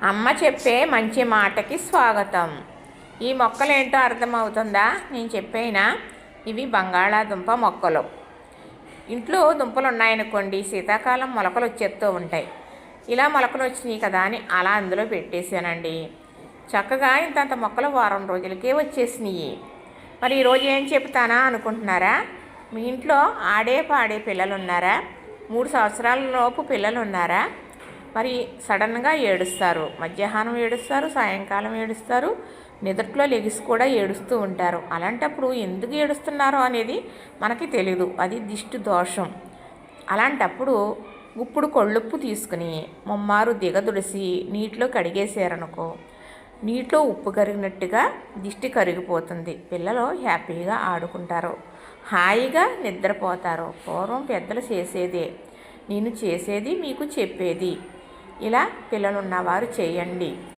అమ్మ చెప్పే మంచి మాటకి స్వాగతం. ఈ మొక్కలేంటో అర్థమవుతుందా? నేను చెప్పేనా? ఇవి బంగాళాదుంప మొక్కలు. ఇంట్లో దుంపలు ఉన్నాయనుకోండి, శీతాకాలం మొలకలు వచ్చేస్తూ ఉంటాయి. ఇలా మొలకలు వచ్చినాయి కదా అని అలా అందులో పెట్టేశానండి. చక్కగా ఇంతంత మొక్కలు వారం రోజులకే వచ్చేసినాయి. మరి ఈరోజు ఏం చెప్తానా అనుకుంటున్నారా? మీ ఇంట్లో ఆడే పాడే పిల్లలు ఉన్నారా? 3 సంవత్సరాల లోపు పిల్లలు ఉన్నారా? మరి సడన్గా ఏడుస్తారు, మధ్యాహ్నం ఏడుస్తారు, సాయంకాలం ఏడుస్తారు, నిద్రలో లెగిసి కూడా ఏడుస్తూ ఉంటారు. అలాంటప్పుడు ఎందుకు ఏడుస్తున్నారో అనేది మనకి తెలీదు. అది దిష్టి దోషం. అలాంటప్పుడు గుప్పుడు కొళ్ళుప్పు తీసుకుని ముమ్మారు దిగదుడిసి నీటిలో కడిగేసారనుకో, నీటిలో ఉప్పు కరిగినట్టుగా దిష్టి కరిగిపోతుంది. పిల్లలు హ్యాపీగా ఆడుకుంటారు, హాయిగా నిద్రపోతారు. పూర్వం పెద్దలు చేసేదే నేను చేసేది, మీకు చెప్పేది. ఇలా పిల్లలున్నవారు చేయండి.